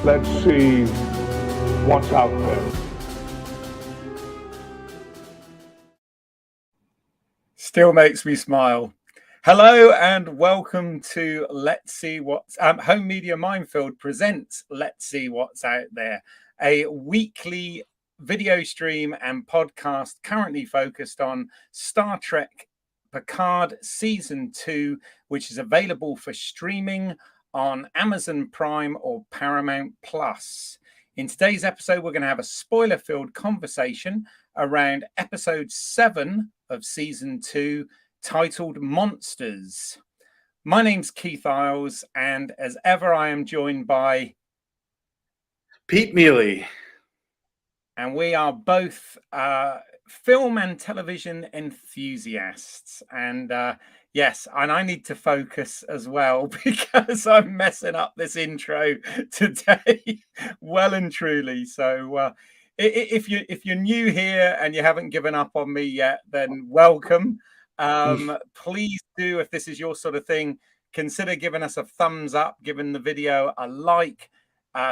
Let's see what's out there. Still makes me smile. Hello and welcome to Let's See What's Home Media Minefield presents Let's See What's Out There, a weekly video stream and podcast currently focused on Star Trek Picard Season 2, which is available for streaming on Amazon Prime or Paramount Plus. In today's episode, we're going to have a spoiler-filled conversation around episode 7 of Season 2, titled Monsters. My name's Keith Isles, and as ever, I am joined by Pete Mealy. And we are both film and television enthusiasts. And yes, and I need to focus as well because I'm messing up this intro today well and truly. So if you're new here and you haven't given up on me yet, then welcome. Please do, if this is your sort of thing, consider giving us a thumbs up, giving the video a like,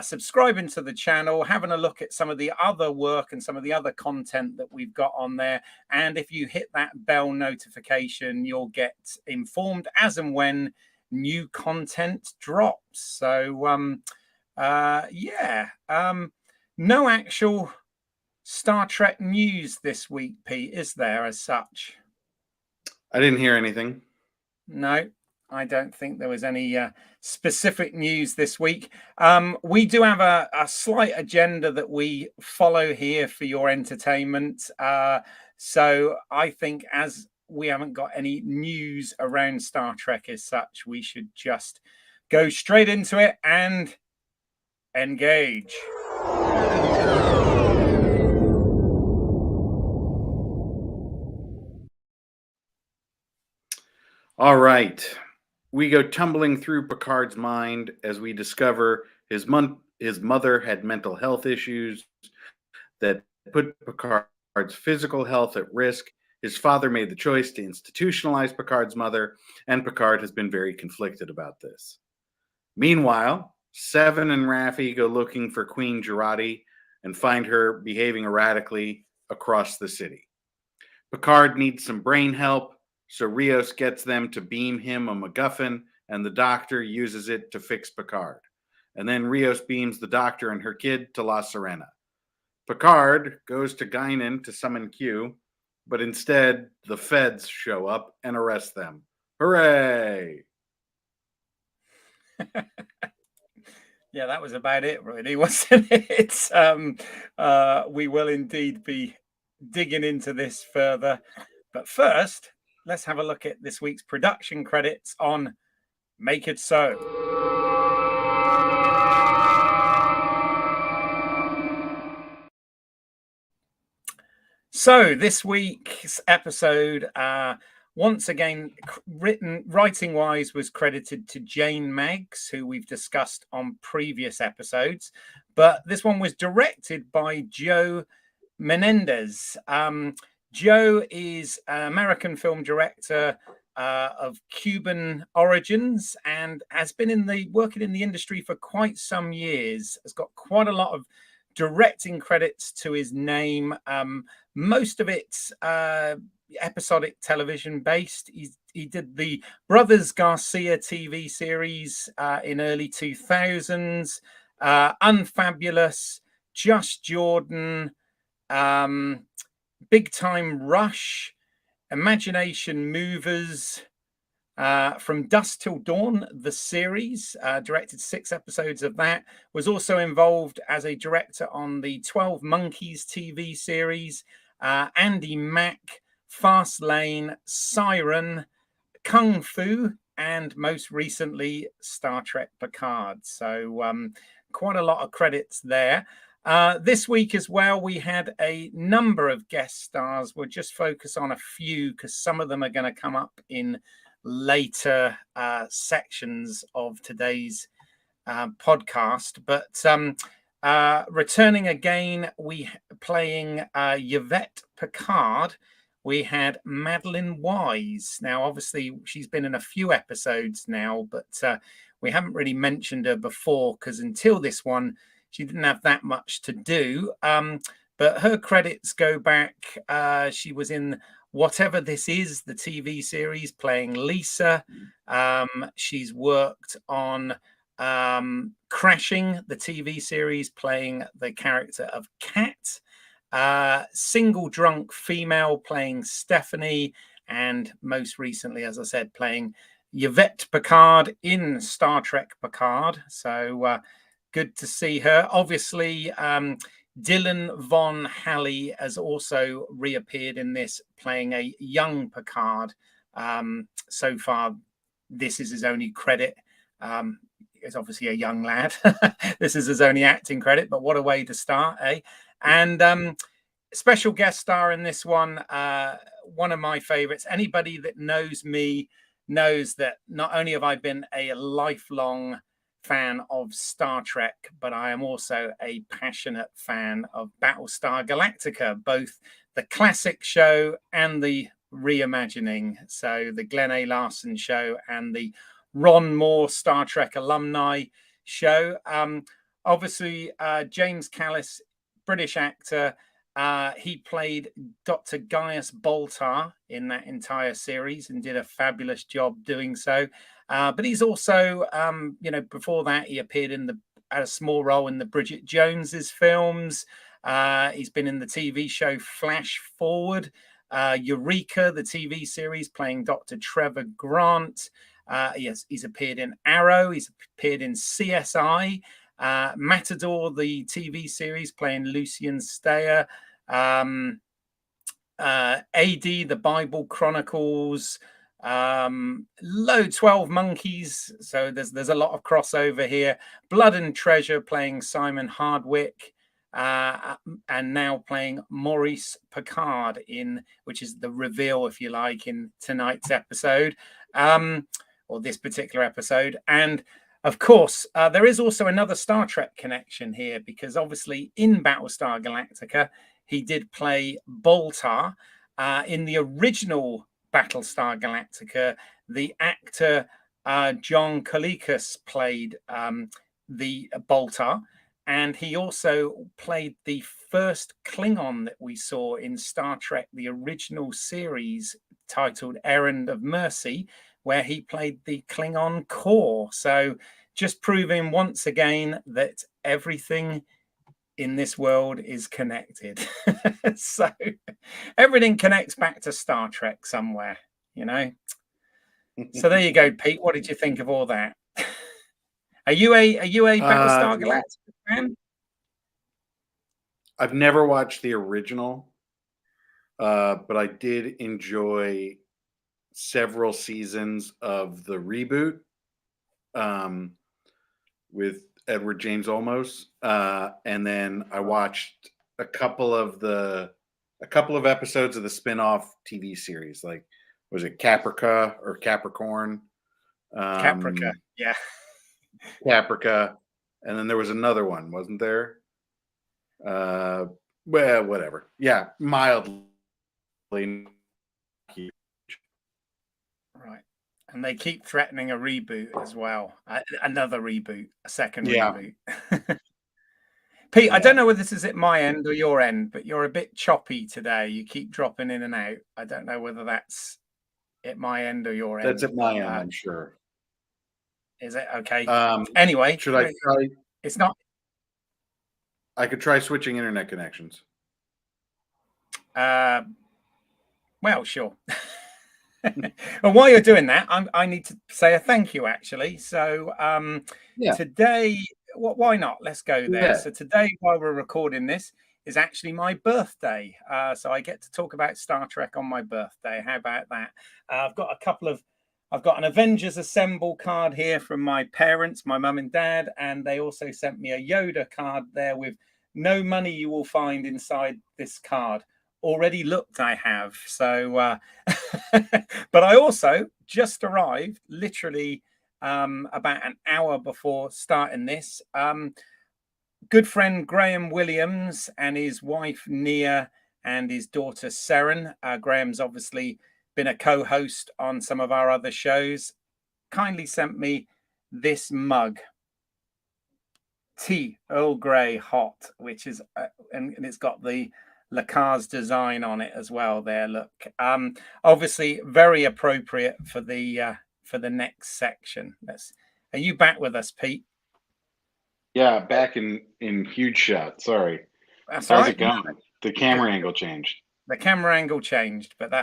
subscribing to the channel, having a look at some of the other work and some of the other content that we've got on there. And if you hit that bell notification, you'll get informed as and when new content drops. So no actual Star Trek news this week, Pete, is there, as such? I didn't hear anything. No, I don't think there was any specific news this week. We do have a slight agenda that we follow here for your entertainment. So I think as we haven't got any news around Star Trek as such, we should just go straight into it and engage. All right. We go tumbling through Picard's mind as we discover his mother had mental health issues that put Picard's physical health at risk. His father made the choice to institutionalize Picard's mother, and Picard has been very conflicted about this. Meanwhile, Seven and Raffi go looking for Queen Jurati and find her behaving erratically across the city. Picard needs some brain help, so Rios gets them to beam him a MacGuffin, and the doctor uses it to fix Picard. And then Rios beams the doctor and her kid to La Sirena. Picard goes to Guinan to summon Q, but instead the feds show up and arrest them. Hooray! Yeah, that was about it, really, wasn't it? We will indeed be digging into this further. But first, let's have a look at this week's production credits on Make It So. So this week's episode, once again, writing-wise, was credited to Jane Meggs, who we've discussed on previous episodes. But this one was directed by Joe Menendez. Joe is an American film director of Cuban origins and has been working in the industry for quite some years. Has got quite a lot of directing credits to his name. Most of it's episodic television based. He did the Brothers Garcia TV series in early 2000s, Unfabulous, Just Jordan, Big Time Rush, Imagination Movers, From Dusk Till Dawn, the series, directed 6 episodes of that. Was also involved as a director on the 12 Monkeys TV series, Andy Mack, Fast Lane, Siren, Kung Fu, and most recently Star Trek Picard. So quite a lot of credits there. This week as well, we had a number of guest stars. We'll just focus on a few because some of them are going to come up in later sections of today's podcast. But returning again, we playing Yvette Picard we had Madeline Wise. Now, obviously, she's been in a few episodes now, but we haven't really mentioned her before because until this one, she didn't have that much to do. But her credits go back. She was in Whatever This Is, the TV series, playing Lisa. She's worked on Crashing, the TV series, playing the character of Kat. Single Drunk Female, playing Stephanie. And most recently, as I said, playing Yvette Picard in Star Trek Picard. So good to see her. Obviously, Dylan Von Halley has also reappeared in this, playing a young Picard. So far, this is his only credit. He's obviously a young lad. This is his only acting credit, but what a way to start, eh? And special guest star in this one of my favorites. Anybody that knows me knows that not only have I been a lifelong fan of Star Trek, but I am also a passionate fan of Battlestar Galactica, both the classic show and the reimagining. So the Glenn A. Larson show and the Ron Moore Star Trek alumni show. Obviously, James Callis, British actor. He played Dr. Gaius Baltar in that entire series and did a fabulous job doing so. But he's also, before that, he appeared had a small role in the Bridget Jones's films. He's been in the TV show Flash Forward, Eureka, the TV series, playing Dr. Trevor Grant. He's appeared in Arrow. He's appeared in CSI, Matador, the TV series, playing Lucian Stayer. AD, the Bible Chronicles, 12 Monkeys. So there's a lot of crossover here. Blood and Treasure, playing Simon Hardwick, and now playing Maurice Picard which is the reveal, if you like, in tonight's episode, or this particular episode. And of course, there is also another Star Trek connection here, because obviously in Battlestar Galactica, he did play Baltar. In the original Battlestar Galactica, the actor John Colicos played the Baltar, and he also played the first Klingon that we saw in Star Trek, the original series titled Errand of Mercy, where he played the Klingon Core. So just proving once again that everything in this world is connected. So everything connects back to Star Trek somewhere, So there you go, Pete. What did you think of all that? Are you a Battlestar Galactica fan? I've never watched the original, but I did enjoy several seasons of the reboot with Edward James Olmos, and then I watched a couple of episodes of the spin-off TV series. Like, was it Caprica or Capricorn? Caprica, yeah. Caprica, and then there was another one, wasn't there? Well, whatever. Yeah, mildly. Right. And they keep threatening a reboot as well. Another reboot, a second reboot. Pete, yeah. I don't know whether this is at my end or your end, but you're a bit choppy today. You keep dropping in and out. I don't know whether that's at my end or your end. That's at my end, I'm sure. Is it? Okay. Anyway. Should I try? It's not. I could try switching internet connections. Well, sure. Well, while you're doing that, I need to say a thank you, actually. So today, why not? Let's go there. Yeah. So today, while we're recording this, is actually my birthday. So I get to talk about Star Trek on my birthday. How about that? I've got an Avengers Assemble card here from my parents, my mum and dad, and they also sent me a Yoda card there with no money you will find inside this card. Already looked, I have. So, but I also just arrived literally about an hour before starting this. Good friend Graham Williams and his wife Nia and his daughter Seren. Graham's obviously been a co-host on some of our other shows. Kindly sent me this mug, tea Earl Grey hot, which is and it's got the Lacar's design on it as well. There, look. Obviously, very appropriate for the next section. Are you back with us, Pete? Yeah, back in huge shot. Sorry. That's How's right. it going? The camera angle changed. The camera angle changed, but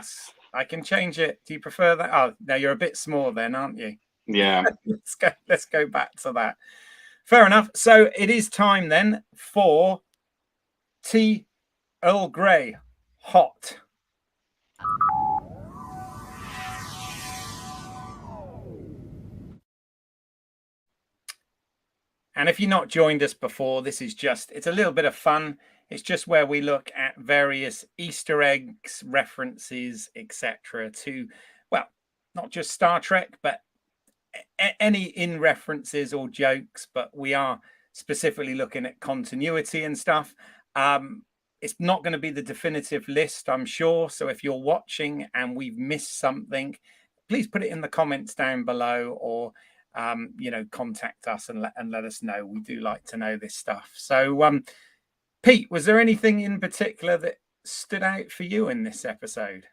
I can change it. Do you prefer that? Oh, no, you're a bit small then, aren't you? Yeah. Let's go back to that. Fair enough. So it is time then for tea Earl Grey hot. And if you've not joined us before, it's a little bit of fun. It's just where we look at various Easter eggs, references, etc. to, well, not just Star Trek, but any in references or jokes. But we are specifically looking at continuity and stuff. It's not going to be the definitive list, I'm sure. So if you're watching and we've missed something, please put it in the comments down below, or contact us and let us know. We do like to know this stuff. So, Pete, was there anything in particular that stood out for you in this episode?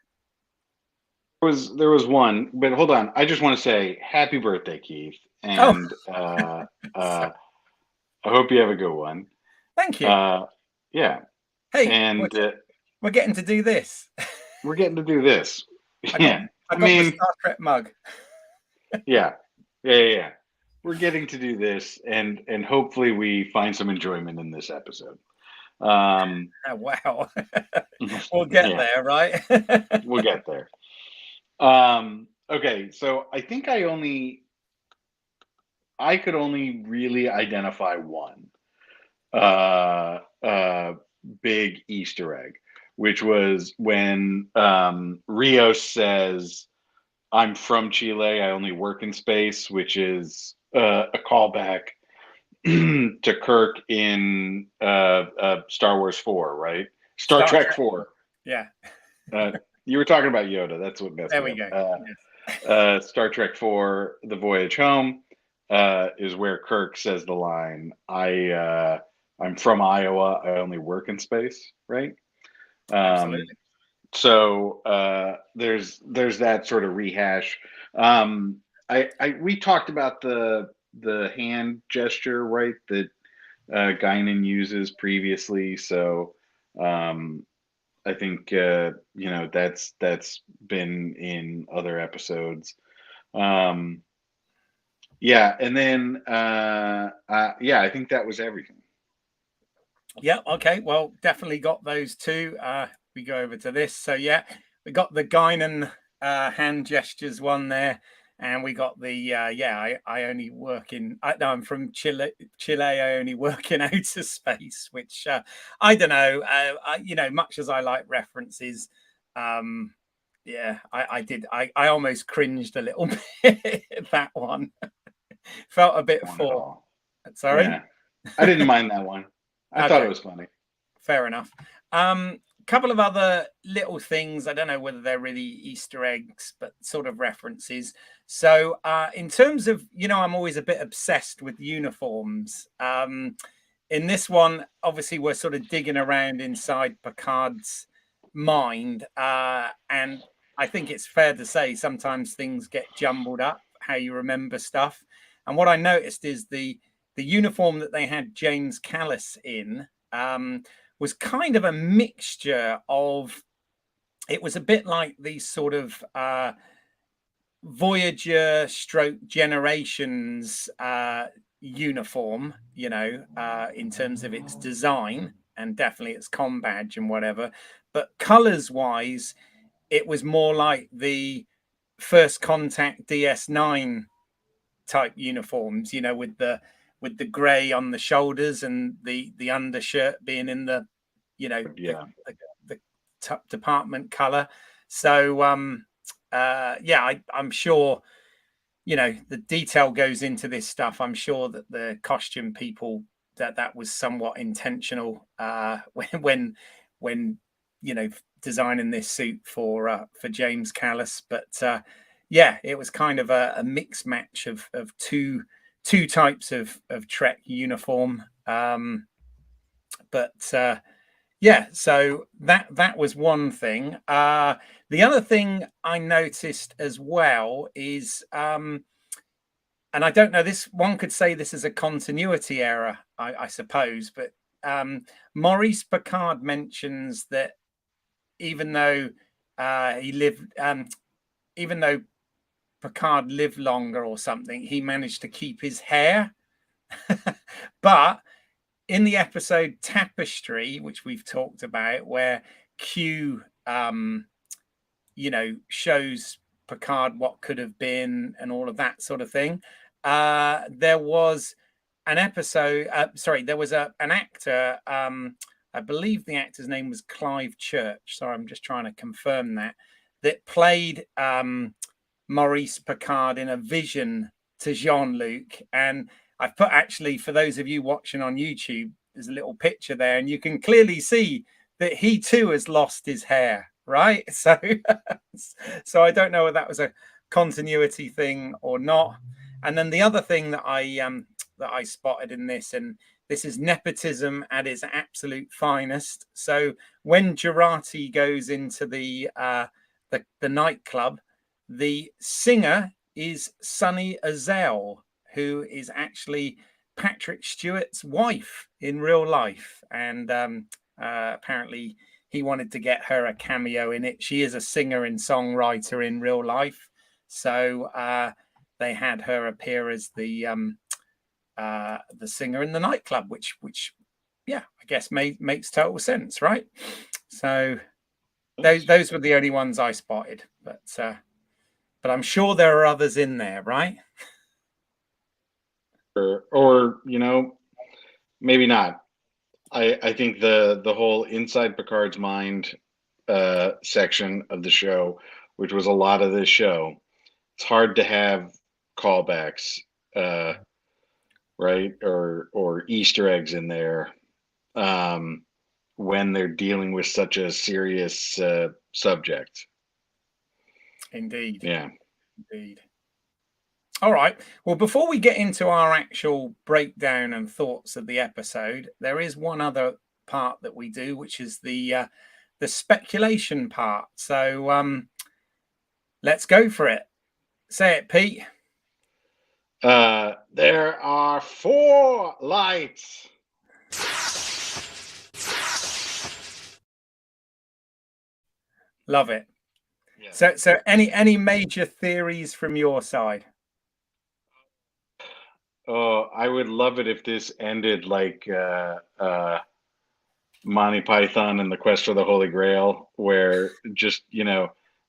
There was one, but hold on. I just want to say happy birthday, Keith, and I hope you have a good one. Thank you. Yeah. Hey, and we're getting to do this. We're getting to do this. I got the Star Trek mug. Yeah. We're getting to do this, and hopefully we find some enjoyment in this episode. Wow. We'll get there, right? We'll get there. Okay, so I think I could only really identify one big Easter egg, which was when Rios says, "I'm from Chile, I only work in space," which is a callback to Kirk in Star Wars 4, right? Star Trek 4. Yeah. You were talking about Yoda. That's what messed there me we up. go. Star Trek 4, The Voyage Home, is where Kirk says the line, I'm from Iowa, I only work in space, right? Absolutely. So there's that sort of rehash. We talked about the hand gesture, right, that Guinan uses previously. So I think that's been in other episodes. And then I think that was everything. Yeah. Okay. Well, definitely got those two. We go over to this. So yeah, we got the Guinan hand gestures one there, and we got the I only work in. I'm from Chile. I only work in outer space, which I don't know. Much as I like references, I did. I almost cringed a little bit at that one. Felt a bit full. Sorry, yeah. I didn't mind that one. I thought it was funny. Fair enough. Couple of other little things. I don't know whether they're really Easter eggs, but sort of references. So in terms of, I'm always a bit obsessed with uniforms. In this one, obviously, we're sort of digging around inside Picard's mind. And I think it's fair to say sometimes things get jumbled up, how you remember stuff. And what I noticed is the uniform that they had James Callis in was kind of a mixture of, it was a bit like the sort of Voyager / Generations uniform, in terms of its design and definitely its comm badge and whatever. But colors wise, it was more like the First Contact DS9 type uniforms, with the gray on the shoulders and the undershirt being in the the department color. So I'm sure the detail goes into this stuff. I'm sure that the costume people that was somewhat intentional when designing this suit for James Callis. But yeah, it was kind of a mixed match of two types of Trek uniform. But yeah, so that was one thing. The other thing I noticed as well is, and I don't know, this one could say this is a continuity error, I suppose, but Maurice Picard mentions that even though even though Picard lived longer or something, he managed to keep his hair. But in the episode Tapestry, which we've talked about, where Q, shows Picard what could have been and all of that sort of thing, there was an episode. There was an actor. I believe the actor's name was Clive Church. Sorry, I'm just trying to confirm that played Maurice Picard in a vision to Jean-Luc. And I've put, actually, for those of you watching on YouTube, there's a little picture there, and you can clearly see that he too has lost his hair, right? So, so I don't know if that was a continuity thing or not. And then the other thing that I spotted in this, and this is nepotism at its absolute finest. So when Jurati goes into the nightclub, the singer is Sunny Azelle, who is actually Patrick Stewart's wife in real life. And apparently he wanted to get her a cameo in it. She is a singer and songwriter in real life. So they had her appear as the singer in the nightclub, which yeah, I guess makes total sense, right? So those were the only ones I spotted, but I'm sure there are others in there, right? Or maybe not. I think the whole Inside Picard's Mind section of the show, which was a lot of this show, it's hard to have callbacks, right, or Easter eggs in there when they're dealing with such a serious subject. Indeed. Yeah. Indeed. All right. Well, before we get into our actual breakdown and thoughts of the episode, there is one other part that we do, which is the speculation part. So let's go for it. Say it, Pete. There are 4 lights. Love it. Yeah. So any major theories from your side? Oh, I would love it if this ended like Monty Python and the Quest for the Holy Grail, where just,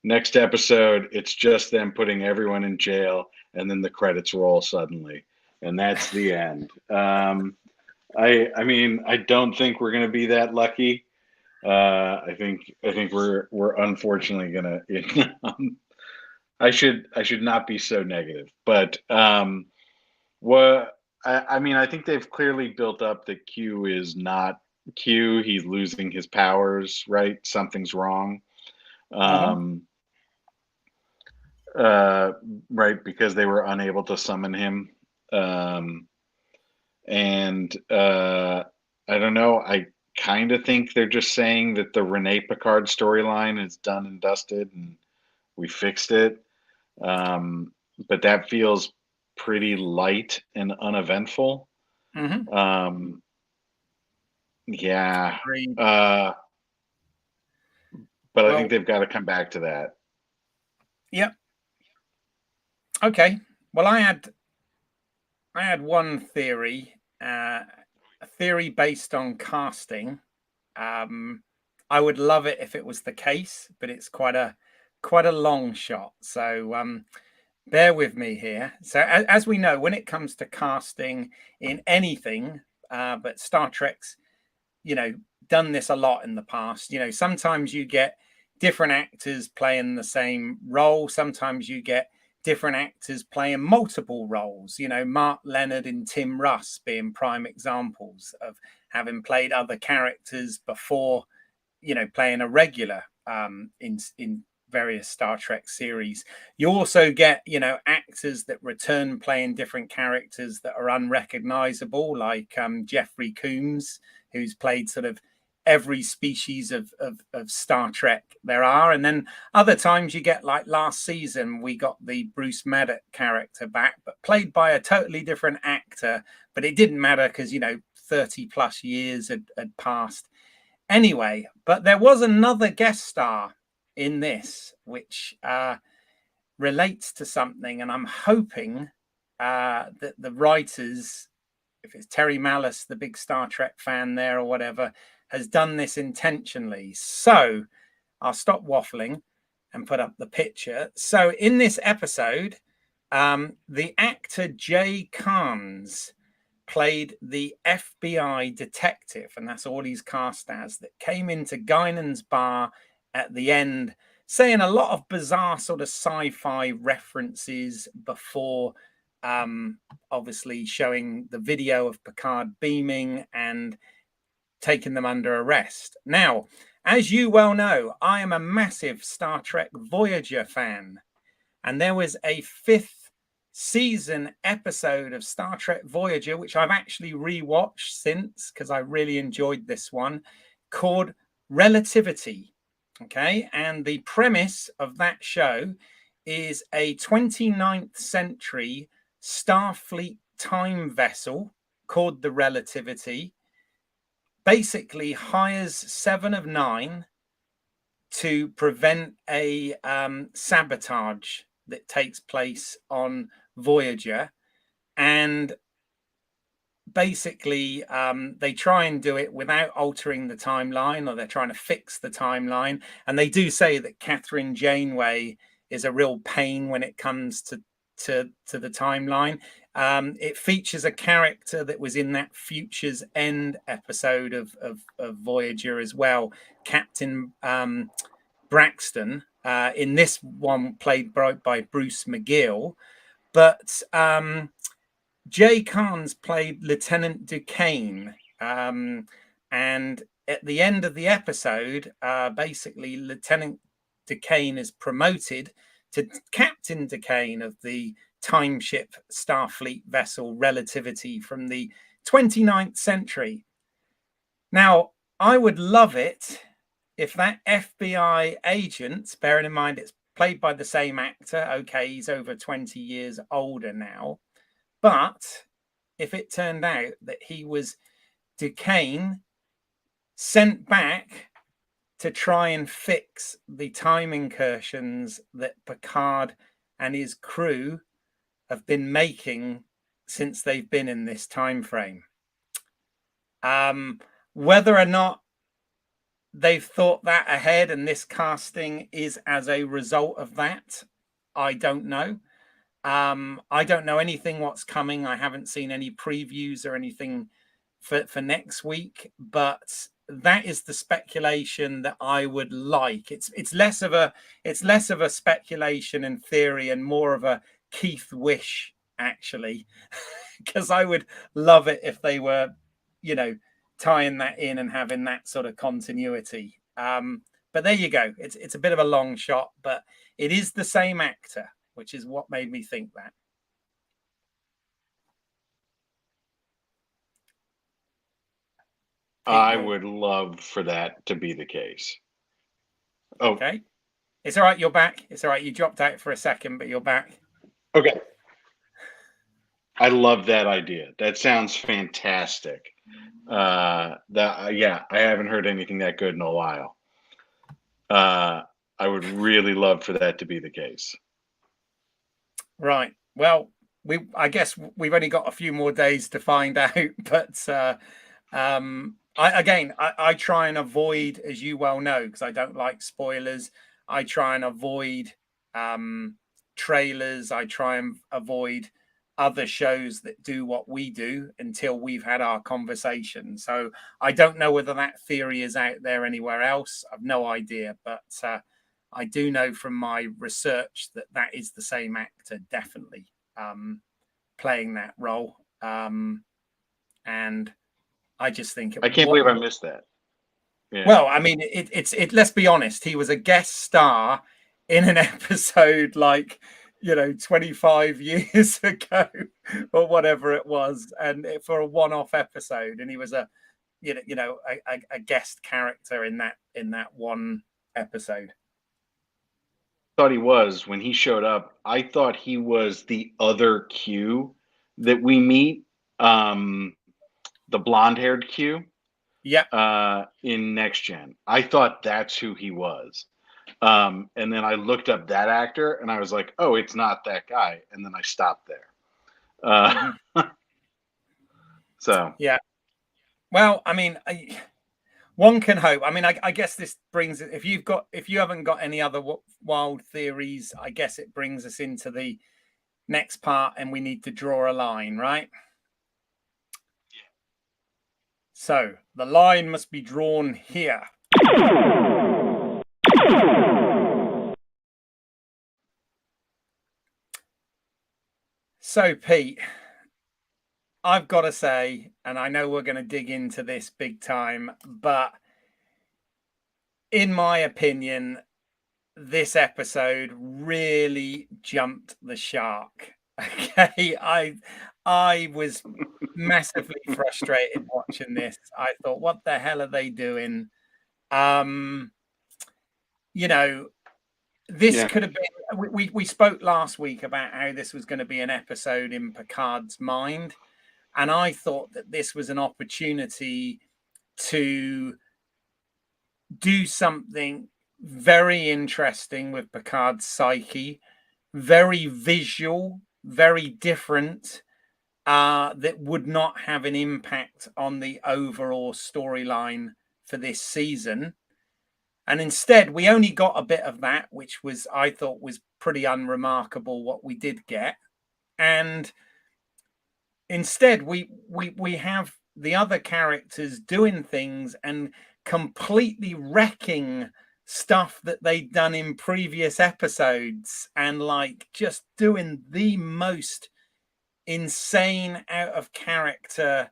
next episode, it's just them putting everyone in jail, and then the credits roll suddenly, and that's the end. I mean, I don't think we're going to be that lucky. I think we're unfortunately going to. I should not be so negative, but I mean, I think they've clearly built up that Q is not Q. He's losing his powers, right? Something's wrong. Right, because they were unable to summon him. And I don't know. I kind of think they're just saying that the Renee Picard storyline is done and dusted and we fixed it. But that feels pretty light and uneventful. Yeah. But I think they've got to come back to that. Yep. Okay. Well, I had one theory, a theory based on casting. I would love it if it was the case, but it's quite a long shot. So bear with me here. So as we know, when it comes to casting in anything, but Star Trek's, done this a lot in the past. Sometimes you get different actors playing the same role. Sometimes you get different actors playing multiple roles. Mark Lenard and Tim Russ being prime examples of having played other characters before, playing a regular in various Star Trek series. You also get, actors that return playing different characters that are unrecognizable, like Jeffrey Combs, who's played sort of every species of Star Trek there are. And then other times you get, like last season, we got the Bruce Maddox character back, but played by a totally different actor. But it didn't matter because, 30 plus years had passed. Anyway, but there was another guest star in this, which relates to something. And I'm hoping that the writers, if it's Terry Malice, the big Star Trek fan there or whatever, has done this intentionally. So I'll stop waffling and put up the picture. So in this episode, the actor Jay Carnes played the FBI detective, and that's all he's cast as, that came into Guinan's bar at the end, saying a lot of bizarre sort of sci-fi references before obviously showing the video of Picard beaming and taking them under arrest. Now, as you well know, I am a massive Star Trek Voyager fan, and there was a 5th season episode of Star Trek Voyager, which I've actually rewatched since because I really enjoyed this one, called Relativity. Okay, and the premise of that show is a 29th century Starfleet time vessel called the Relativity basically hires 7 of 9 to prevent a sabotage that takes place on Voyager. And basically they try and do it without altering the timeline, or they're trying to fix the timeline. And they do say that Catherine Janeway is a real pain when it comes to the timeline. It features a character that was in that Future's End episode of Voyager as well, Captain Braxton, in this one played by Bruce McGill. But Jay Carnes played Lieutenant Duquesne, and at the end of the episode, basically Lieutenant Duquesne is promoted to Captain Duquesne of the timeship Starfleet vessel Relativity from the 29th century. Now, I would love it if that FBI agent, bearing in mind it's played by the same actor, okay, he's over 20 years older now, but if it turned out that he was Duquesne sent back to try and fix the time incursions that Picard and his crew have been making since they've been in this time frame. Whether or not they've thought that ahead and this casting is as a result of that, I don't know. I don't know anything what's coming. I haven't seen any previews or anything for next week, but that is the speculation that I would like. It's less of a speculation and theory and more of a Keith wish, actually, because I would love it if they were, tying that in and having that sort of continuity. But there you go. It's a bit of a long shot, but it is the same actor, which is what made me think that. I would love for that to be the case. Oh. Okay. It's all right. You're back. It's all right. You dropped out for a second, but you're back. Okay. I love that idea. That sounds fantastic. I haven't heard anything that good in a while. I would really love for that to be the case. Right. Well, I guess we've only got a few more days to find out, but I try and avoid, as you well know, because I don't like spoilers. I try and avoid trailers. I try and avoid other shows that do what we do until we've had our conversation. So I don't know whether that theory is out there anywhere else. I've no idea, but I do know from my research that is the same actor, definitely playing that role. And I just think I can't believe I missed that. Yeah. Well, I mean, let's be honest. He was a guest star in an episode like 25 years ago or whatever it was, and for a one-off episode, and he was a guest character in that one episode. Thought he was when he showed up. I thought he was the other Q that we meet, the blonde-haired Q. Yeah. In Next Gen, I thought that's who he was. And then I looked up that actor, and I was like, "Oh, it's not that guy." And then I stopped there. So yeah. Well, I mean, one can hope. I mean, I guess this brings it. If you haven't got any other wild theories, I guess it brings us into the next part, and we need to draw a line, right? Yeah. So the line must be drawn here. So, Pete, I've got to say, and I know we're going to dig into this big time, but in my opinion, this episode really jumped the shark. Okay, I was massively frustrated watching this. I thought, what the hell are they doing? This could have been. We spoke last week about how this was going to be an episode in Picard's mind, and I thought that this was an opportunity to do something very interesting with Picard's psyche, very visual, very different, that would not have an impact on the overall storyline for this season. And instead, we only got a bit of that, which I thought was pretty unremarkable what we did get. And instead, we have the other characters doing things and completely wrecking stuff that they'd done in previous episodes, and like just doing the most insane, out of character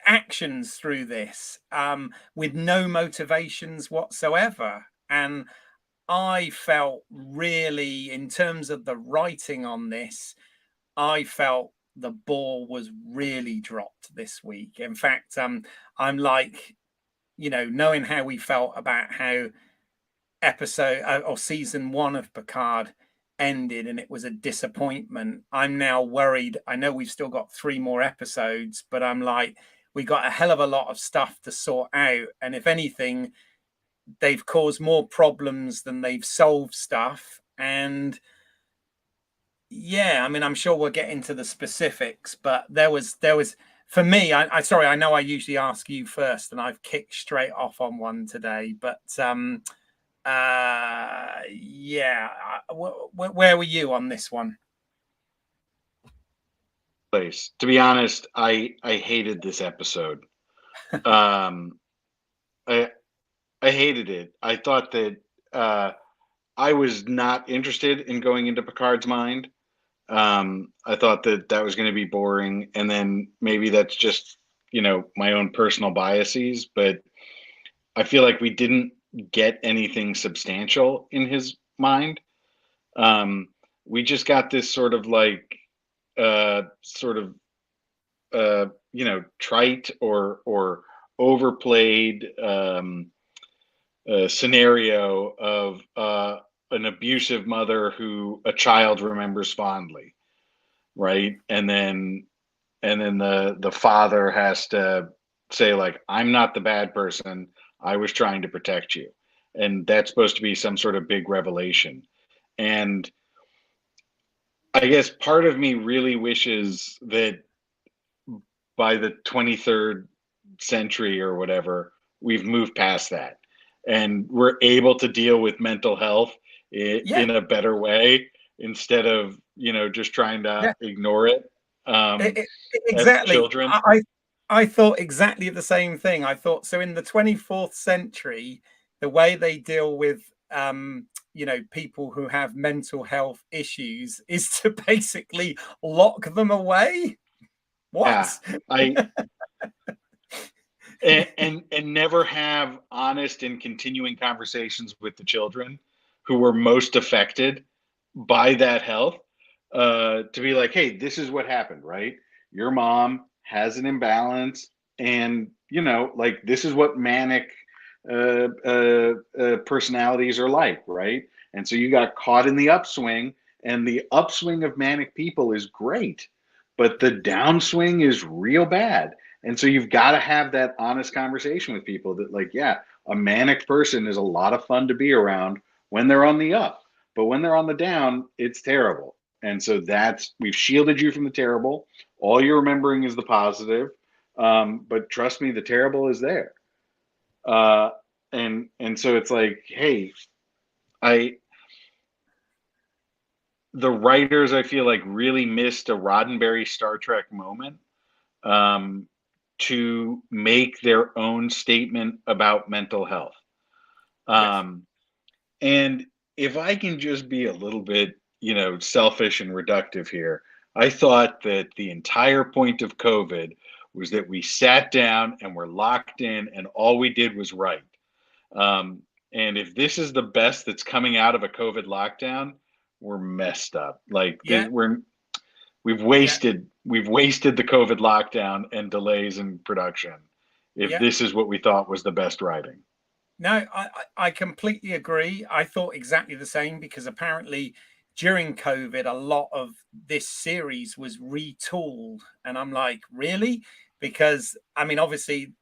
actions through this, with no motivations whatsoever. And I felt really, in terms of the writing on this, I felt the ball was really dropped this week. In fact, I'm like, knowing how we felt about how episode or season 1 of Picard ended and it was a disappointment, I'm now worried. I know we've still got 3 more episodes, but I'm like, we got a hell of a lot of stuff to sort out. And if anything, they've caused more problems than they've solved stuff. And yeah, I mean, I'm sure we'll get into the specifics, but there was for me, sorry, I know I usually ask you first and I've kicked straight off on one today, but yeah, where were you on this one? Place. To be honest, I hated this episode. I hated it. I thought that I was not interested in going into Picard's mind. I thought that was going to be boring, and then maybe that's just my own personal biases, but I feel like we didn't get anything substantial in his mind. We just got this sort of like trite or overplayed scenario of an abusive mother who a child remembers fondly, right? And then the father has to say, like, I'm not the bad person, I was trying to protect you. And that's supposed to be some sort of big revelation. And I guess part of me really wishes that by the 23rd century or whatever, we've moved past that and we're able to deal with mental health in a better way instead of just trying to ignore it. Exactly. As children. I thought exactly the same thing. I thought, so in the 24th century, the way they deal with people who have mental health issues is to basically lock them away. What? Yeah, and never have honest and continuing conversations with the children who were most affected by that health, to be like, hey, this is what happened, right? Your mom has an imbalance, and like, this is what manic personalities are like, right? And so you got caught in the upswing, and the upswing of manic people is great, but the downswing is real bad. And so you've got to have that honest conversation with people that, like, yeah, a manic person is a lot of fun to be around when they're on the up, but when they're on the down, it's terrible. And so we've shielded you from the terrible. All you're remembering is the positive. But trust me, the terrible is there. And so it's like, hey, the writers, I feel like, really missed a Roddenberry Star Trek moment, to make their own statement about mental health. Yes. And if I can just be a little bit, selfish and reductive here, I thought that the entire point of COVID was that we sat down and were locked in, and all we did was write. And if this is the best that's coming out of a COVID lockdown, we're messed up. Like, Yeah. we've wasted the COVID lockdown and delays in production if this is what we thought was the best writing. No, I completely agree. I thought exactly the same, because apparently during COVID, a lot of this series was retooled. And I'm like, really? Because, I mean, obviously,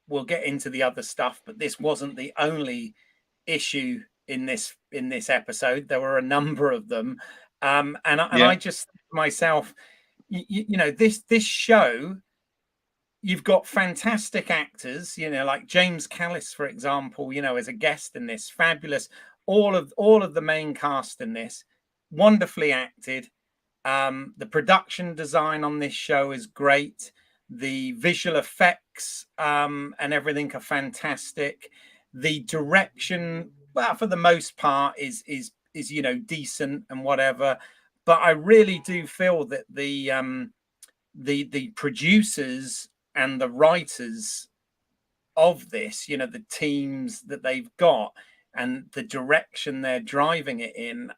we'll get into the other stuff, but this wasn't the only issue in this episode. There were a number of them. I just think to myself, this show, you've got fantastic actors, like James Callis, for example, as a guest in this, fabulous. All of the main cast in this, wonderfully acted. The production design on this show is great. The visual effects and everything are fantastic. The direction, well, for the most part, is decent and whatever. But I really do feel that the producers and the writers of this, the teams that they've got and the direction they're driving it in,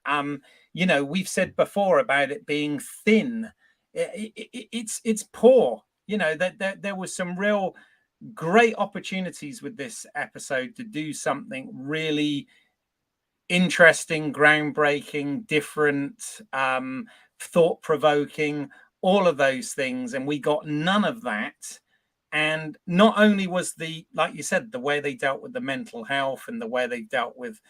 we've said before about it being thin. It's poor. There was some real great opportunities with this episode to do something really interesting, groundbreaking, different, thought-provoking, all of those things, and we got none of that. And not only was like you said, the way they dealt with the mental health and the way they dealt with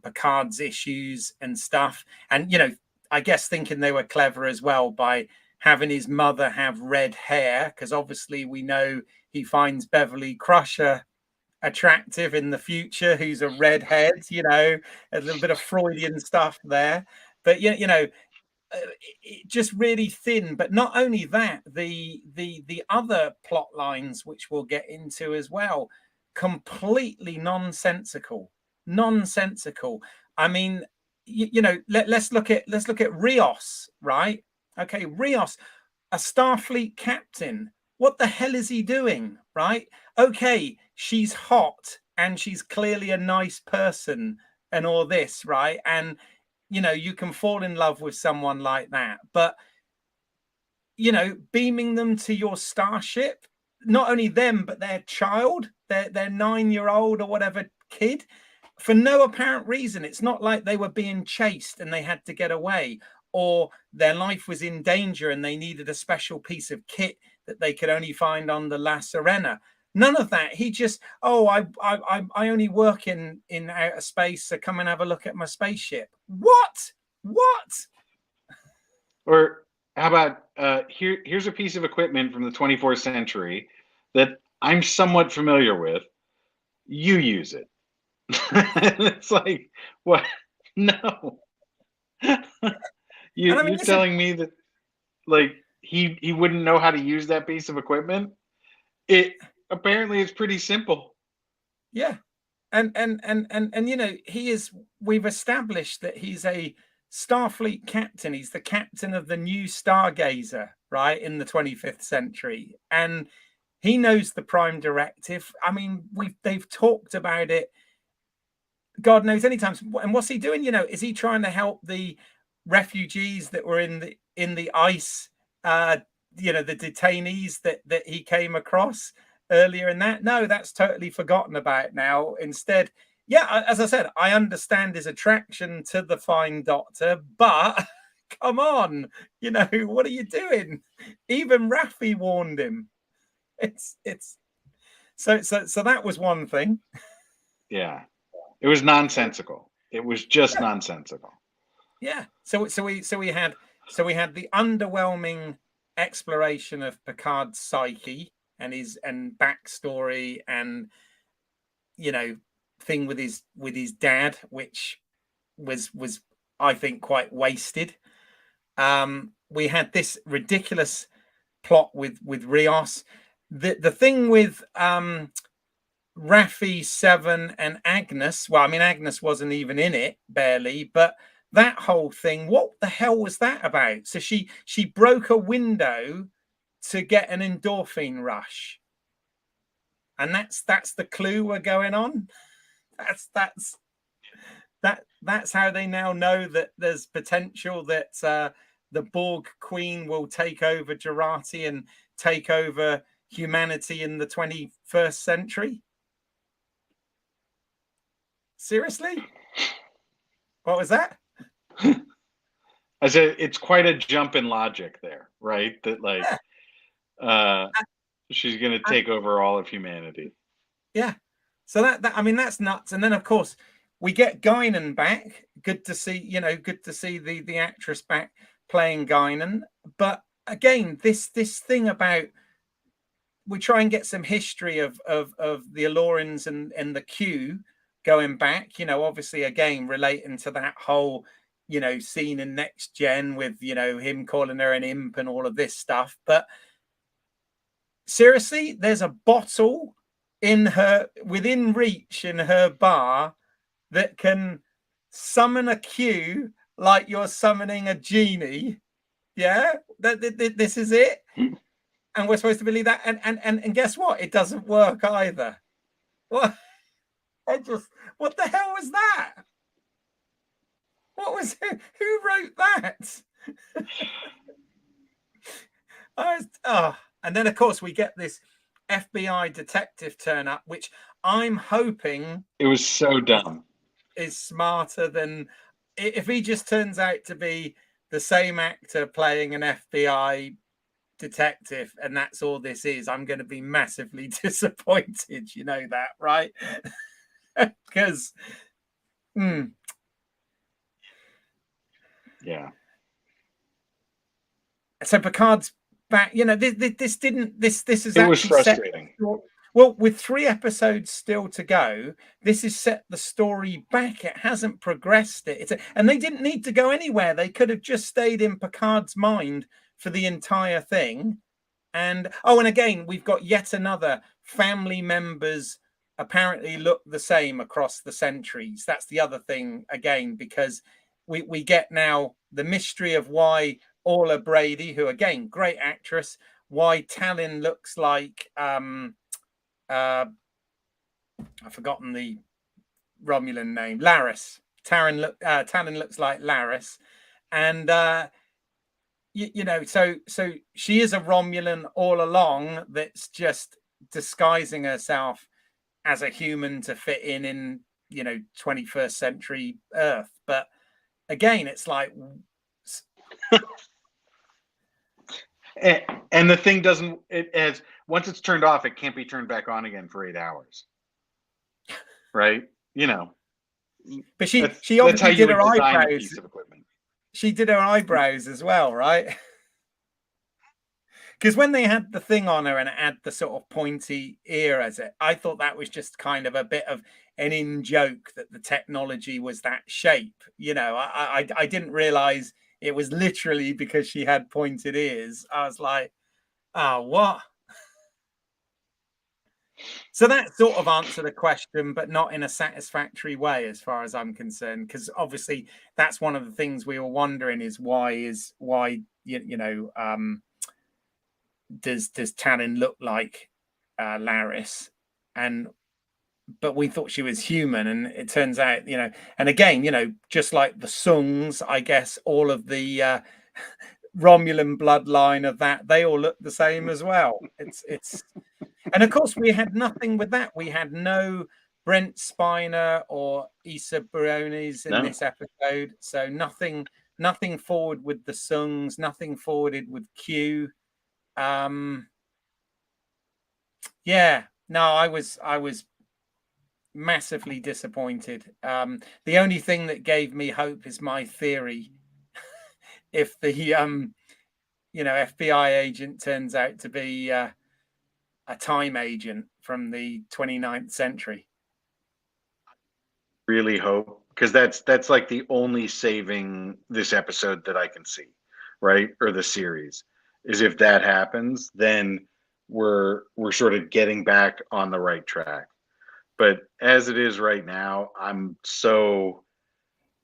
Picard's issues and stuff, and I guess thinking they were clever as well by having his mother have red hair, because obviously we know he finds Beverly Crusher attractive in the future, who's a redhead, a little bit of Freudian stuff there. But just really thin. But not only that, the other plot lines, which we'll get into as well, completely nonsensical. I mean, let's look at Rios, right? Okay, Rios, a Starfleet captain. What the hell is he doing, right? Okay, she's hot and she's clearly a nice person and all this, right? And you can fall in love with someone like that, but beaming them to your starship, not only them but their child, their 9-year-old or whatever kid, for no apparent reason. It's not like they were being chased and they had to get away, or their life was in danger and they needed a special piece of kit that they could only find on the La Serena. None of that. He just, I only work in outer space, so come and have a look at my spaceship. What? Or how about here's a piece of equipment from the 24th century that I'm somewhat familiar with. You use it. It's like, what? No. You're telling me that, like, he wouldn't know how to use that piece of equipment? Apparently it's pretty simple. Yeah. And we've established that he's a Starfleet captain. He's the captain of the new Stargazer, right, in the 25th century. And He knows the Prime Directive. I mean, they've talked about it, God knows, anytime. And what's he doing? Is he trying to help the refugees that were in the ice? The detainees that he came across earlier in that? No, that's totally forgotten about now. Instead, yeah, as I said, I understand his attraction to the fine doctor, but come on, what are you doing? Even Raffi warned him. It's so that was one thing. Yeah, it was nonsensical. It was just nonsensical. Yeah. So we had the underwhelming exploration of Picard's psyche and his backstory and thing with his dad, which was I think quite wasted. We had this ridiculous plot with Rios. The thing with Raffi, Seven, and Agnes. Well, I mean, Agnes wasn't even in it, barely, but that whole thing, what the hell was that about? So she broke a window to get an endorphin rush, and that's the clue we're going on. That's how they now know that there's potential that the Borg Queen will take over Jurati and take over humanity in the 21st century. Seriously? What was that? I said it's quite a jump in logic there, right? That she's going to take over all of humanity. Yeah. So that I mean, that's nuts. And then of course we get Guinan back. Good to see, good to see the actress back playing Guinan. But again, this thing about we try and get some history of the Alorans and the Q going back, obviously again relating to that whole scene in Next Gen with him calling her an imp and all of this stuff. But seriously, there's a bottle within reach in her bar that can summon a Q like you're summoning a genie. Yeah, this is it. And we're supposed to believe that. And guess what? It doesn't work either. What? What the hell was that? What was it? Who wrote that? And then of course we get this FBI detective turn up, which I'm hoping it was so dumb. Is smarter than if he just turns out to be the same actor playing an FBI detective and that's all this is. I'm going to be massively disappointed. You know that, right? Because yeah. So Picard's back. This is. It was frustrating. Well, with 3 episodes still to go, this has set the story back. It hasn't progressed it. And they didn't need to go anywhere. They could have just stayed in Picard's mind for the entire thing. And again, we've got yet another family members apparently look the same across the centuries. That's the other thing again, because we get now the mystery of why Orla Brady, who again, great actress, why Tallinn looks like I've forgotten the Romulan name. Laris. Tallinn looks like Laris, and so she is a Romulan all along. That's just disguising herself as a human to fit in 21st century Earth. But again, it's like. And the thing doesn't. Once it's turned off, it can't be turned back on again for 8 hours. Right? But she obviously did her eyebrows. Piece of equipment. She did her eyebrows as well, right? Because when they had the thing on her and it had the sort of pointy ear I thought that was just kind of a bit of an in-joke that the technology was that shape. I didn't realize it was literally because she had pointed ears. I was like, what? So that sort of answered the question, but not in a satisfactory way, as far as I'm concerned. Because obviously, that's one of the things we were wondering is why does Tallinn look like Laris, but we thought she was human, and it turns out, and again, just like the Sungs, I guess all of the Romulan bloodline of that, they all look the same as well. It's and of course we had nothing with that. We had no Brent Spiner or Issa Briones in this episode, so nothing forward with the Sungs, nothing forwarded with Q. Yeah, no, I was massively disappointed. The only thing that gave me hope is my theory. If the FBI agent turns out to be a time agent from the 29th century. Really hope, because that's like the only saving this episode that I can see, right? Or the series, is if that happens, then we're sort of getting back on the right track. But as it is right now, I'm so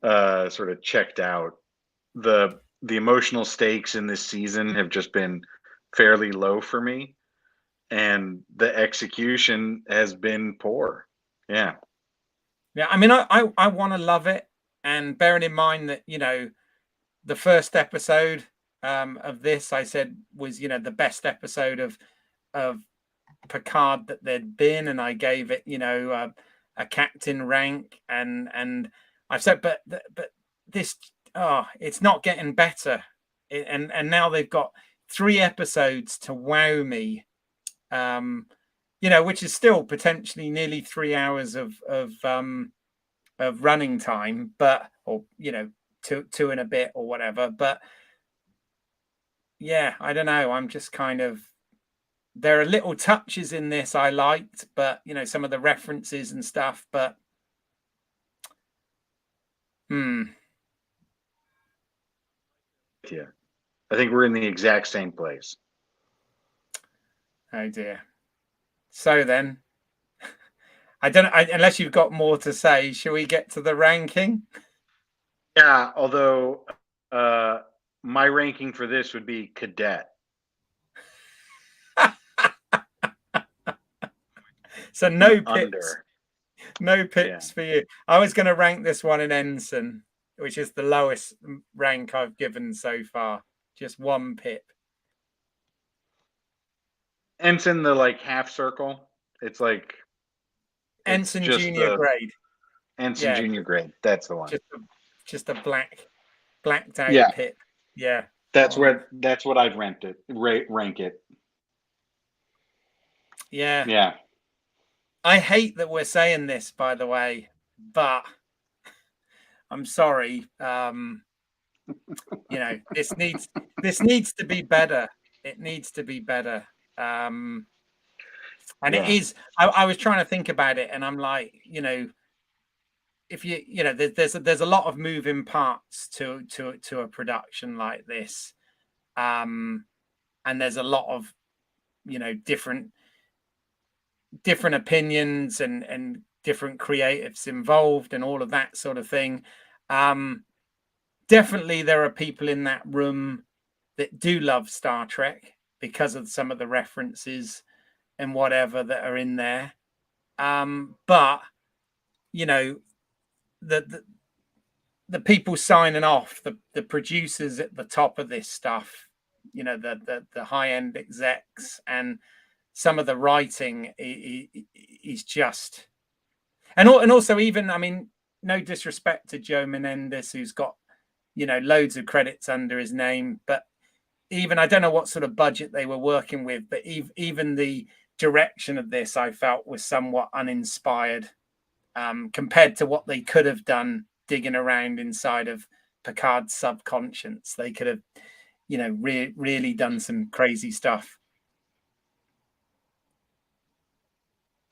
sort of checked out. The emotional stakes in this season have just been fairly low for me, and the execution has been poor. Yeah. I mean, I want to love it, and bearing in mind that the first episode of this, I said, was the best episode of Picard that there'd been, and I gave it a captain rank, and I've said, but this, it's not getting better, and now they've got 3 episodes to wow me, which is still potentially nearly 3 hours of running time, but two and a bit or whatever. But yeah, I don't know. I'm just kind of, there are little touches in this I liked, but some of the references and stuff. But yeah, I think we're in the exact same place. Oh dear. So then, I don't know, unless you've got more to say, shall we get to the ranking? Yeah, although my ranking for this would be cadet. So no pips. No pips for you. I was going to rank this one in ensign, which is the lowest rank I've given so far. Just 1 pip. Ensign, the half circle. It's like ensign junior grade. Ensign junior grade. That's the one. Just a blacked out pip. Yeah. That's what I'd rank it. Yeah. Yeah. I hate that we're saying this, by the way, but I'm sorry. This needs to be better. It needs to be better. And it is. I was trying to think about it, and I'm like, if there's a lot of moving parts to a production like this, and there's a lot of different opinions and different creatives involved and all of that sort of thing. Definitely there are people in that room that do love Star Trek because of some of the references and whatever that are in there. But the people signing off, the producers at the top of this stuff, the high-end execs, and some of the writing is just, and also even, I mean, no disrespect to Joe Menendez, who's got loads of credits under his name, but even, I don't know what sort of budget they were working with, but even the direction of this, I felt, was somewhat uninspired compared to what they could have done digging around inside of Picard's subconscious. They could have, really done some crazy stuff.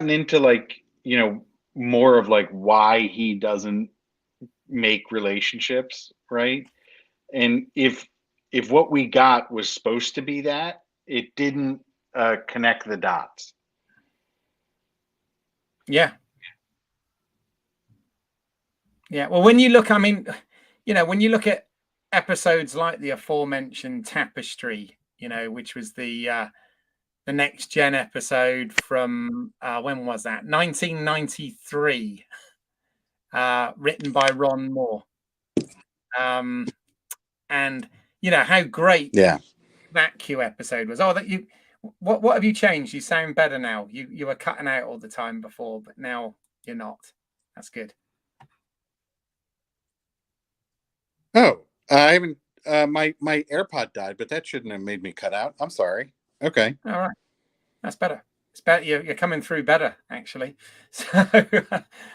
And into more of why he doesn't make relationships, right? And if what we got was supposed to be that, it didn't connect the dots. Yeah. Well, when you look, I mean, when you look at episodes like the aforementioned Tapestry, which was the the Next Gen episode from when was that? 1993, written by Ron Moore. And you know how great that Q episode was. Oh, that you. What have you changed? You sound better now. You were cutting out all the time before, but now you're not. That's good. Oh, I haven't. My AirPod died, but that shouldn't have made me cut out. I'm sorry. Okay. All right, that's better. It's better. You're coming through better, actually. So,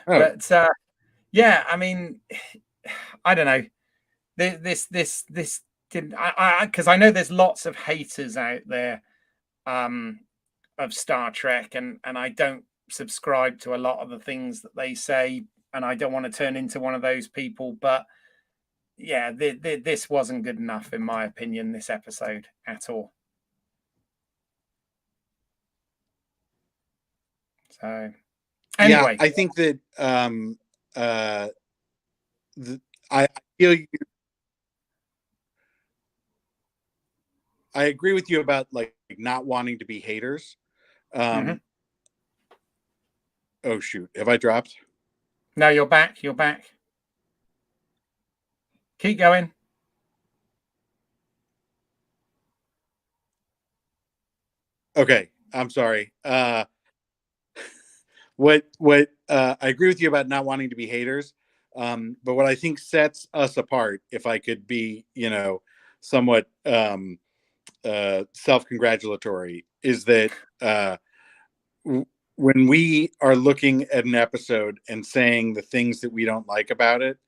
but yeah, I mean, I don't know. This didn't. Because I know there's lots of haters out there of Star Trek, and I don't subscribe to a lot of the things that they say, and I don't want to turn into one of those people, but yeah, this wasn't good enough in my opinion, this episode at all. So anyway, yeah, I think that I feel you. I agree with you about like not wanting to be haters. Oh shoot, have I dropped? No, you're back. You're back. Keep going. Okay, I'm sorry. What I agree with you about not wanting to be haters, but what I think sets us apart, if I could be, somewhat self-congratulatory, is that when we are looking at an episode and saying the things that we don't like about it,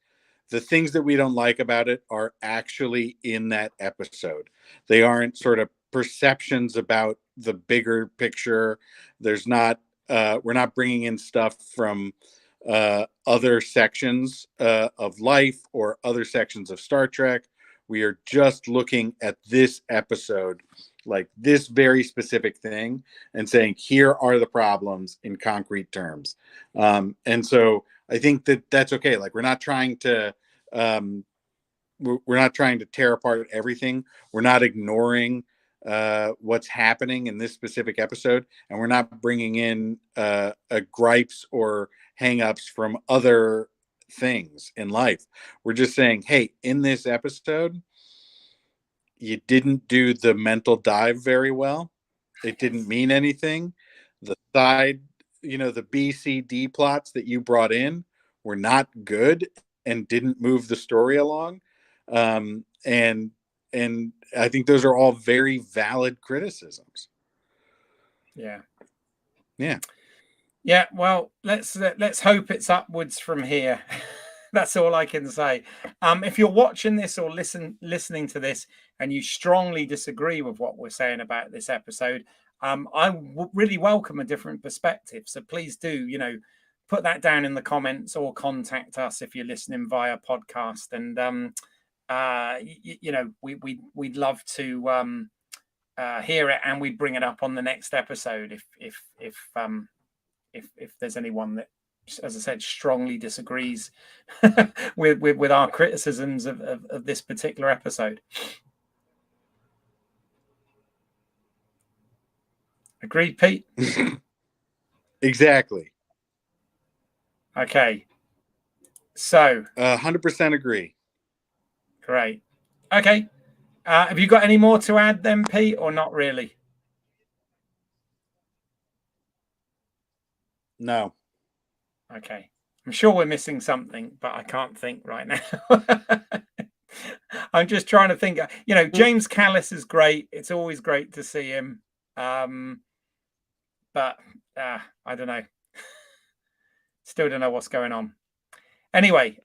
the things that we don't like about it are actually in that episode. They aren't sort of perceptions about the bigger picture. There's not, we're not bringing in stuff from other sections of life or other sections of Star Trek. We are just looking at this episode, like this very specific thing, and saying, here are the problems in concrete terms. And so I think that that's okay. Like, we're not trying to tear apart everything. We're not ignoring what's happening in this specific episode, and we're not bringing in gripes or hangups from other things in life. We're just saying, hey, in this episode, you didn't do the mental dive very well. It didn't mean anything. The side, the B, C, D plots that you brought in were not good and didn't move the story along. And I think those are all very valid criticisms. Yeah. Well, let's hope it's upwards from here. That's all I can say. If you're watching this or listening to this and you strongly disagree with what we're saying about this episode, I really welcome a different perspective. So please do, put that down in the comments or contact us if you're listening via podcast. And we'd love to hear it, and we'd bring it up on the next episode if there's anyone that, as I said, strongly disagrees with our criticisms of this particular episode. Agreed, Pete? Exactly. Okay. So 100% agree. Great. Okay. Have you got any more to add then, Pete, or not really? No. Okay. I'm sure we're missing something, but I can't think right now. I'm just trying to think. James Callis is great. It's always great to see him. But I don't know. Still don't know what's going on. Anyway,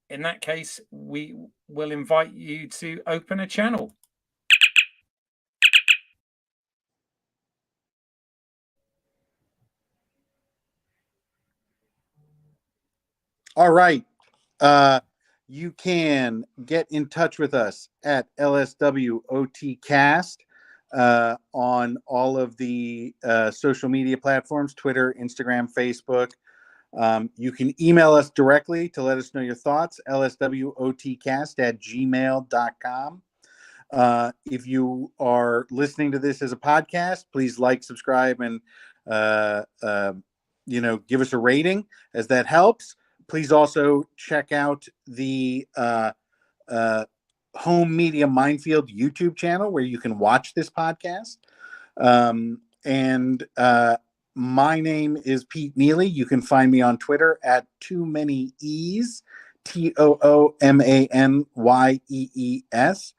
in that case, we will invite you to open a channel. All right. You can get in touch with us at LSWOTcast on all of the social media platforms, Twitter, Instagram, Facebook. You can email us directly to let us know your thoughts, lswotcast@gmail.com. If you are listening to this as a podcast, please like, subscribe, and give us a rating, as that helps. Please also check out the Home Media Minefield YouTube channel, where you can watch this podcast. My name is Pete Neely. You can find me on Twitter at Too Many E's, TOOMANYEES.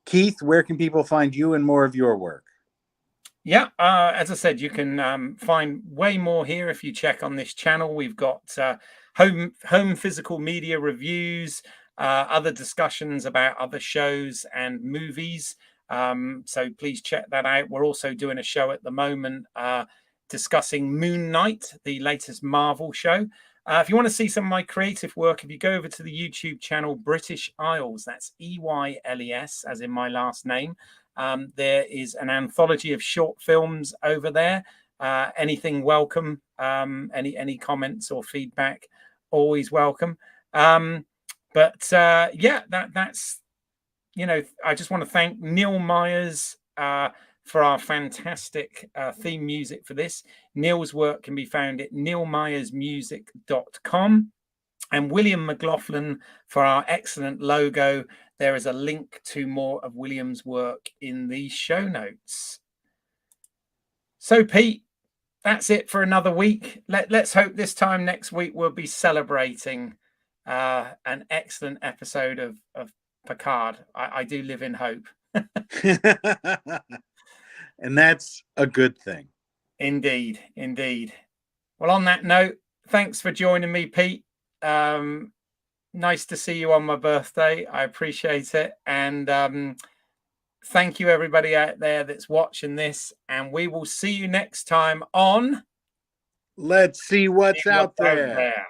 Keith, where can people find you and more of your work? Yeah, as I said, you can find way more here if you check on this channel. We've got home physical media reviews, other discussions about other shows and movies. So please check that out. We're also doing a show at the moment discussing Moon Knight, the latest Marvel show. If you want to see some of my creative work, if you go over to the YouTube channel British Isles, that's EYLES, as in my last name. There is an anthology of short films over there. Anything welcome. Any comments or feedback, always welcome. That's I just want to thank Neil Myers for our fantastic theme music for this. Neil's work can be found at neilmyersmusic.com, and William McLaughlan for our excellent logo. There is a link to more of William's work in the show notes. So, Pete, that's it for another week. Let's hope this time next week we'll be celebrating an excellent episode of Picard. I do live in hope. And that's a good thing. Indeed. Well, on that note, thanks for joining me, Pete. Nice to see you on my birthday. I appreciate it. And thank you, everybody out there that's watching this. And we will see you next time on Let's See What's Out There.